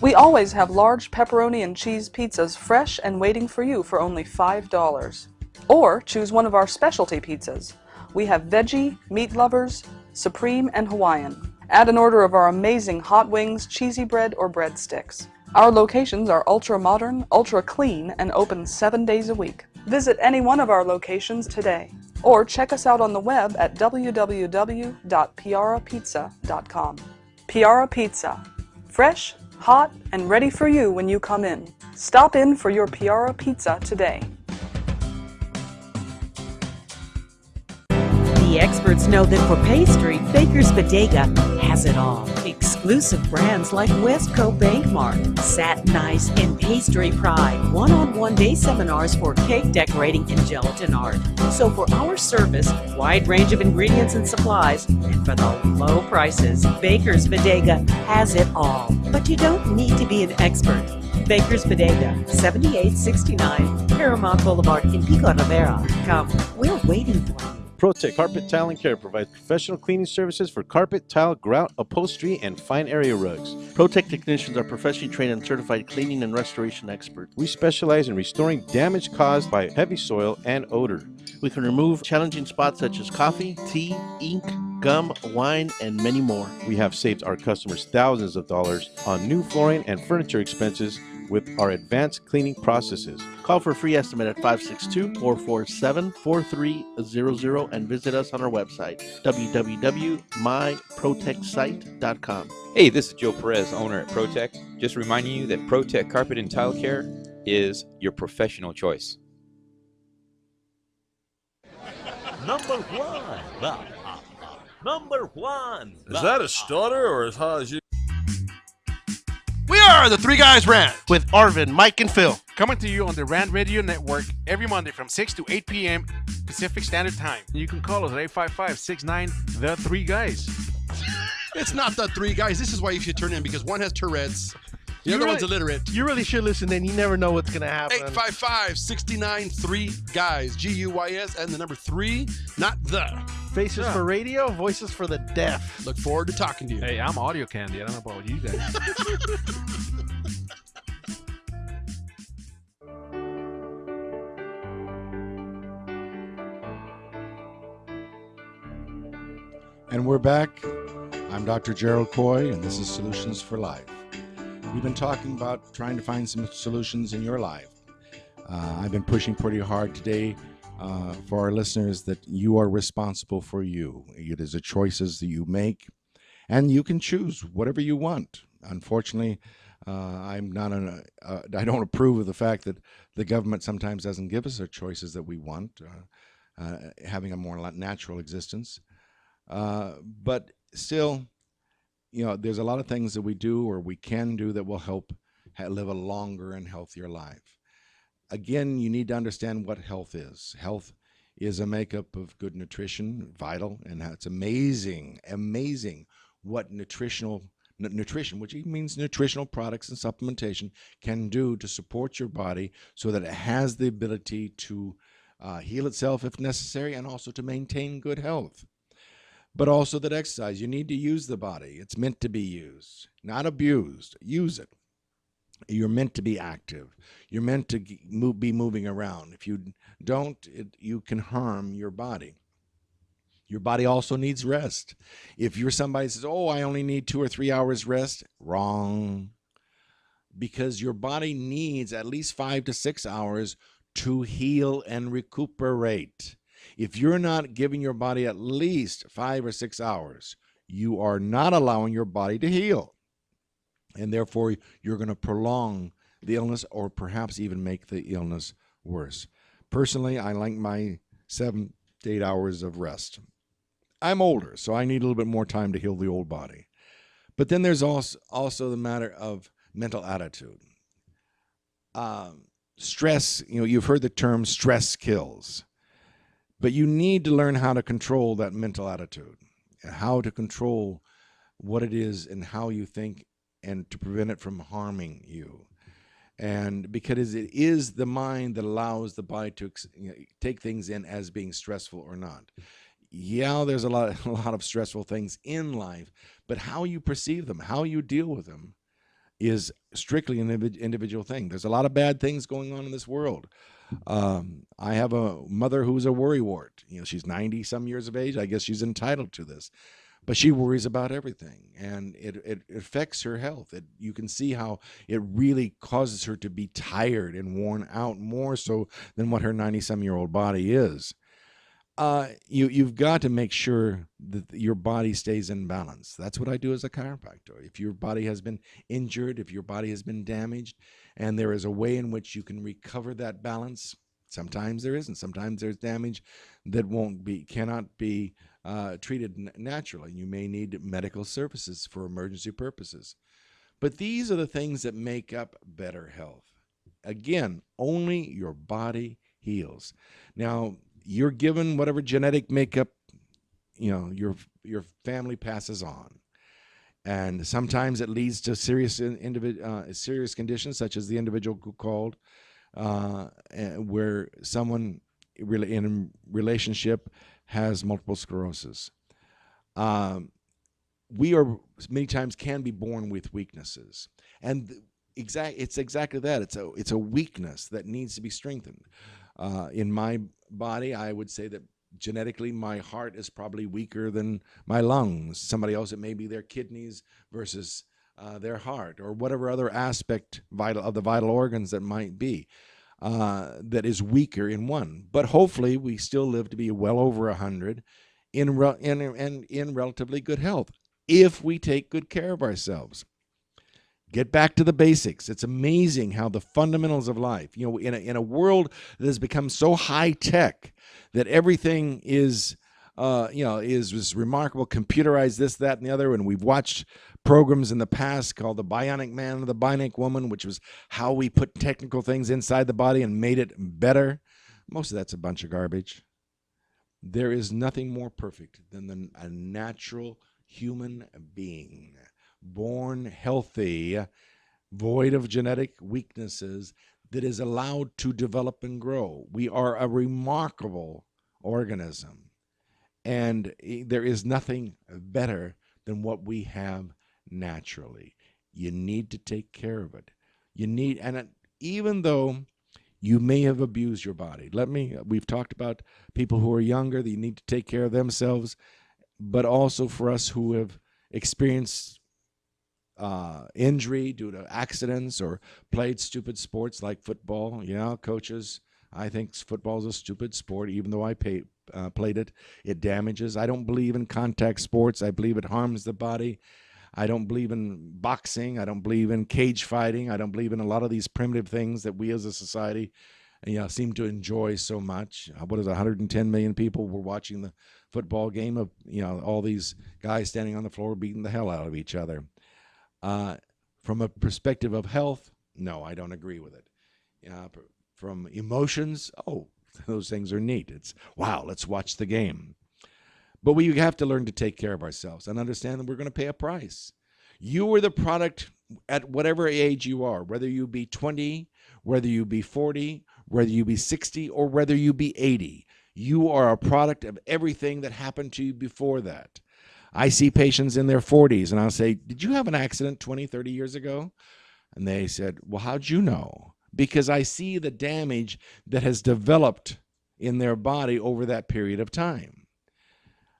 We always have large pepperoni and cheese pizzas fresh and waiting for you for only $5. Or choose one of our specialty pizzas. We have veggie, meat lovers, supreme, and Hawaiian. Add an order of our amazing hot wings, cheesy bread, or breadsticks. Our locations are ultra-modern, ultra-clean, and open 7 days a week. Visit any one of our locations today, or check us out on the web at www.piarapizza.com. Piara Pizza. Fresh, hot, and ready for you when you come in. Stop in for your Piara Pizza today. The experts know that for pastry, Baker's Bodega has it all. Exclusive brands like Westco Bankmart, Satin Ice, and Pastry Pride. One-on-one day seminars for cake decorating and gelatin art. So for our service, wide range of ingredients and supplies, and for the low prices, Baker's Bodega has it all. But you don't need to be an expert. Baker's Bodega, 7869 Paramount Boulevard in Pico Rivera. Come, we're waiting for you. ProTech Carpet Tile and Care provides professional cleaning services for carpet, tile, grout, upholstery, and fine area rugs. ProTech technicians are professionally trained and certified cleaning and restoration experts. We specialize in restoring damage caused by heavy soil and odor. We can remove challenging spots such as coffee, tea, ink, gum, wine, and many more. We have saved our customers thousands of dollars on new flooring and furniture expenses with our advanced cleaning processes. Call for a free estimate at 562-447-4300 and visit us on our website, www.myprotechsite.com. Hey, this is Joe Perez, owner at ProTech. Just reminding you that ProTech Carpet and Tile Care is your professional choice. Number one. Number one. Is that a stutter or as high as you? We are the Three Guys Rant with Arvin, Mike, and Phil. Coming to you on the Rant Radio Network every Monday from 6 to 8 p.m. Pacific Standard Time. You can call us at 855-69-THE3 Guys. It's not the Three Guys. This is why you should turn in, because one has Tourette's, The other one's illiterate. You really should listen in. You never know what's going to happen. 855-693-GUYS, GUYS, and the number 3, not the. Faces for radio, voices for the deaf. Look forward to talking to you. Hey, I'm audio candy. I don't know about you guys. And we're back. I'm Dr. Gerald Coy, and this is Solutions for Life. We've been talking about trying to find some solutions in your life. I've been pushing pretty hard today for our listeners that you are responsible for you. It is the choices that you make, and you can choose whatever you want. Unfortunately, I don't approve of the fact that the government sometimes doesn't give us the choices that we want, having a more natural existence. But still, there's a lot of things that we do or we can do that will help live a longer and healthier life. Again, you need to understand what health is. Health is a makeup of good nutrition, vital, and it's amazing what nutrition, which means nutritional products and supplementation, can do to support your body so that it has the ability to heal itself if necessary, and also to maintain good health. But also that exercise, you need to use the body. It's meant to be used, not abused. Use it. You're meant to be active. You're meant to be moving around. If you don't, you can harm your body. Your body also needs rest. If you're somebody who says, oh, I only need 2 or 3 hours rest, wrong. Because your body needs at least 5 to 6 hours to heal and recuperate. If you're not giving your body at least 5 or 6 hours, you are not allowing your body to heal. And therefore, you're going to prolong the illness or perhaps even make the illness worse. Personally, I like my 7 to 8 hours of rest. I'm older, so I need a little bit more time to heal the old body. But then there's also the matter of mental attitude. Stress, you've heard the term stress kills. But you need to learn how to control that mental attitude, how to control what it is and how you think, and to prevent it from harming you. And because it is the mind that allows the body to take things in as being stressful or not. Yeah, there's a lot of stressful things in life, but how you perceive them, how you deal with them is strictly an individual thing. There's a lot of bad things going on in this world. I have a mother who's a worrywart. She's 90 some years of age. I guess she's entitled to this, but she worries about everything, and it affects her health. You can see how it really causes her to be tired and worn out more so than what her 90-some-year-old body is. You've got to make sure that your body stays in balance. That's what I do as a chiropractor. If your body has been injured, if your body has been damaged, and there is a way in which you can recover that balance, sometimes there isn't. Sometimes there's damage that cannot be treated naturally. You may need medical services for emergency purposes. But these are the things that make up better health. Again, only your body heals. Now, you're given whatever genetic makeup your family passes on, and sometimes it leads to serious conditions, such as the individual who called, where someone really in a relationship has multiple sclerosis. We are many times can be born with weaknesses, and it's exactly that. It's a weakness that needs to be strengthened. In my body, I would say that genetically my heart is probably weaker than my lungs. Somebody else, it may be their kidneys versus their heart, or whatever other aspect of the vital organs that might be that is weaker in one. But hopefully we still live to be well over 100 in relatively good health if we take good care of ourselves. Get back to the basics. It's amazing how the fundamentals of life, in a world that has become so high tech that everything is remarkable, computerized, this, that, and the other. And we've watched programs in the past called The Bionic Man and The Bionic Woman, which was how we put technical things inside the body and made it better. Most of that's a bunch of garbage. There is nothing more perfect than a natural human being, born healthy, void of genetic weaknesses, that is allowed to develop and grow. We are a remarkable organism, and there is nothing better than what we have naturally. You need to take care of it. You need, and even though you may have abused your body, we've talked about people who are younger, that you need to take care of themselves, but also for us who have experienced injury due to accidents or played stupid sports like football. Coaches, I think football is a stupid sport, even though I played it. It damages. I don't believe in contact sports. I believe it harms the body. I don't believe in boxing. I don't believe in cage fighting. I don't believe in a lot of these primitive things that we as a society seem to enjoy so much. What is it, 110 million people were watching the football game of all these guys standing on the floor beating the hell out of each other. From a perspective of health, no, I don't agree with it. From emotions, those things are neat. It's, wow, let's watch the game. But we have to learn to take care of ourselves and understand that we're going to pay a price. You are the product at whatever age you are, whether you be 20, whether you be 40, whether you be 60, or whether you be 80. You are a product of everything that happened to you before that. I see patients in their 40s, and I'll say, did you have an accident 20, 30 years ago? And they said, well, how'd you know? Because I see the damage that has developed in their body over that period of time.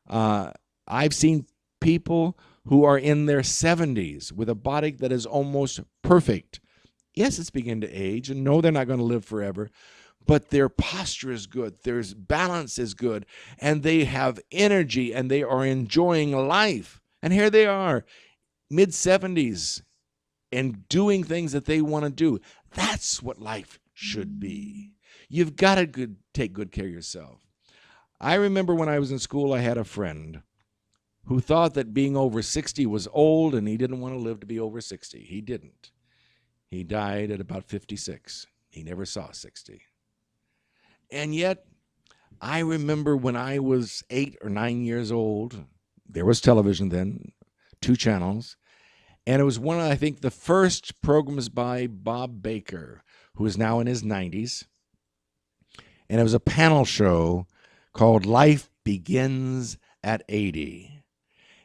I've seen people who are in their 70s with a body that is almost perfect. Yes, it's beginning to age, and no, they're not going to live forever, but their posture is good, their balance is good, and they have energy, and they are enjoying life. And here they are, mid-70s, and doing things that they want to do. That's what life should be. You've got to take good care of yourself. I remember when I was in school, I had a friend who thought that being over 60 was old, and he didn't want to live to be over 60. He didn't. He died at about 56. He never saw 60. And yet, I remember when I was 8 or 9 years old, there was television then, 2 channels, and it was one of, I think, the first programs by Bob Baker, who is now in his 90s. And it was a panel show called Life Begins at 80.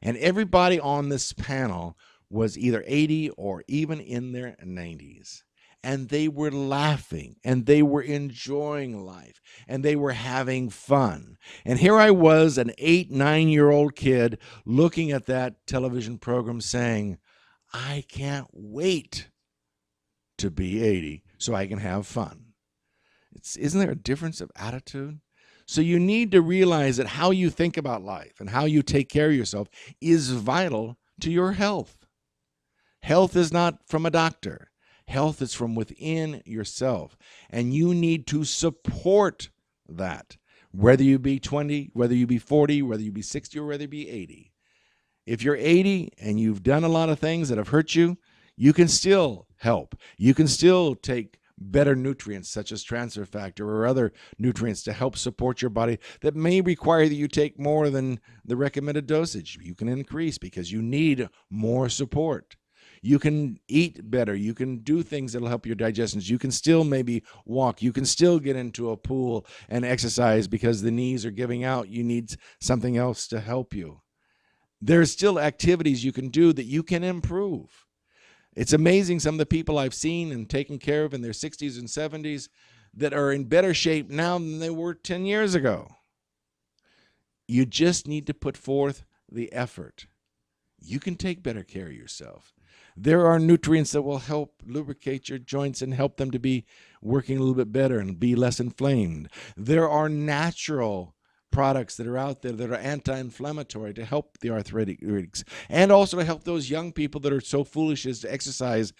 And everybody on this panel was either 80 or even in their 90s. And they were laughing, and they were enjoying life, and they were having fun. And here I was, an 8, 9-year-old kid, looking at that television program saying, I can't wait to be 80 so I can have fun. Isn't there a difference of attitude? So you need to realize that how you think about life and how you take care of yourself is vital to your health. Health is not from a doctor. Health is from within yourself, and you need to support that, whether you be 20, whether you be 40, whether you be 60, or whether you be 80. If you're 80 and you've done a lot of things that have hurt you, you can still help. You can still take better nutrients such as transfer factor or other nutrients to help support your body that may require that you take more than the recommended dosage. You can increase because you need more support. You can eat better. You can do things that will help your digestion. You can still maybe walk. You can still get into a pool and exercise because the knees are giving out. You need something else to help you. There's still activities you can do that you can improve. It's amazing some of the people I've seen and taken care of in their 60s and 70s that are in better shape now than they were 10 years ago. You just need to put forth the effort. You can take better care of yourself. There are nutrients that will help lubricate your joints and help them to be working a little bit better and be less inflamed. There are natural products that are out there that are anti-inflammatory to help the arthritis and also to help those young people that are so foolish as to exercise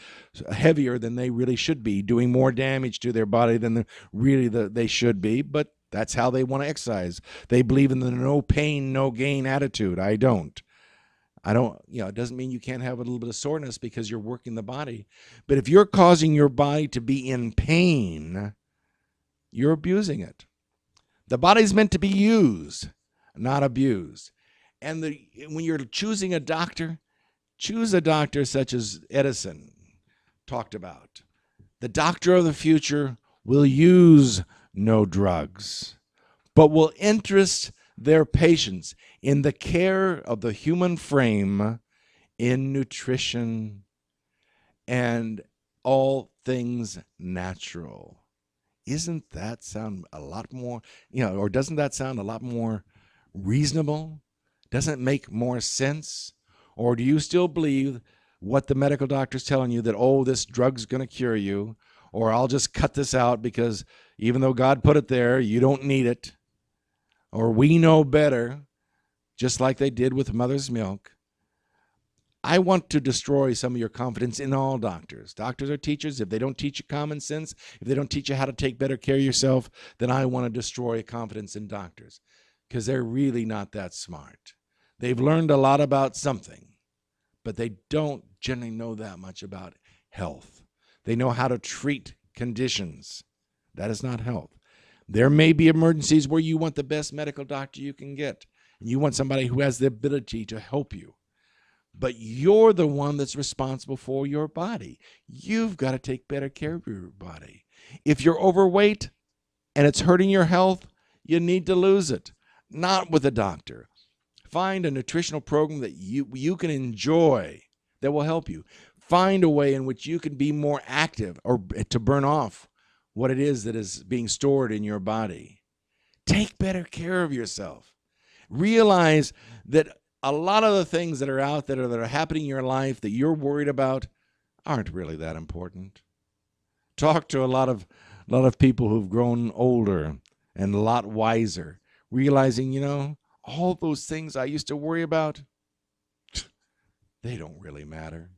heavier than they really should be, doing more damage to their body than they should be, but that's how they want to exercise. They believe in the no pain, no gain attitude. I don't, it doesn't mean you can't have a little bit of soreness because you're working the body. But if you're causing your body to be in pain, you're abusing it. The body's meant to be used, not abused. And when you're choosing a doctor, choose a doctor such as Edison, talked about. The doctor of the future will use no drugs, but will interest their patients in the care of the human frame, in nutrition, and all things natural. Isn't that sound a lot more, or doesn't that sound a lot more reasonable? Doesn't it make more sense? Or do you still believe what the medical doctor's telling you, that, oh, this drug's going to cure you, or I'll just cut this out because even though God put it there, you don't need it, or we know better, just like they did with mother's milk? I want to destroy some of your confidence in all doctors. Doctors are teachers. If they don't teach you common sense, if they don't teach you how to take better care of yourself, then I want to destroy confidence in doctors, because they're really not that smart. They've learned a lot about something, but they don't generally know that much about health. They know how to treat conditions. That is not health. There may be emergencies where you want the best medical doctor you can get, and you want somebody who has the ability to help you. But you're the one that's responsible for your body. You've got to take better care of your body. If you're overweight and it's hurting your health, you need to lose it. Not with a doctor. Find a nutritional program that you can enjoy that will help you. Find a way in which you can be more active, or to burn off what it is that is being stored in your body. Take better care of yourself. Realize that a lot of the things that are out there that are happening in your life that you're worried about aren't really that important. Talk to a lot of people who've grown older and a lot wiser, realizing, all those things I used to worry about, they don't really matter.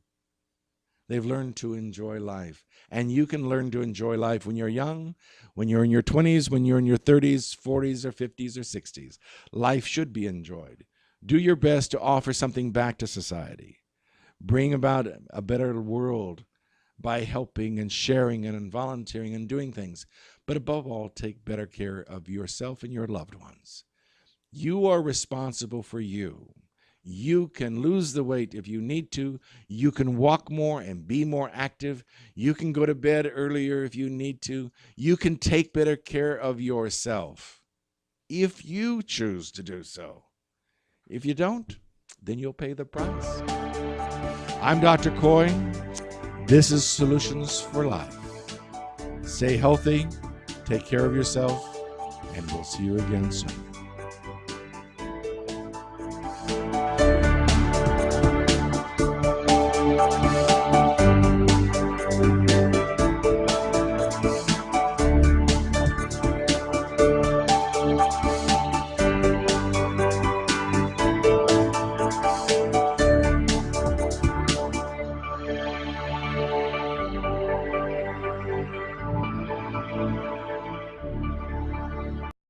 They've learned to enjoy life. And you can learn to enjoy life when you're young, when you're in your 20s, when you're in your 30s, 40s, or 50s, or 60s. Life should be enjoyed. Do your best to offer something back to society. Bring about a better world by helping and sharing and volunteering and doing things. But above all, take better care of yourself and your loved ones. You are responsible for you. You can lose the weight if you need to. You can walk more and be more active. You can go to bed earlier if you need to. You can take better care of yourself if you choose to do so. If you don't, then you'll pay the price. I'm Dr. Coy. This is Solutions for Life. Stay healthy, take care of yourself, and we'll see you again soon.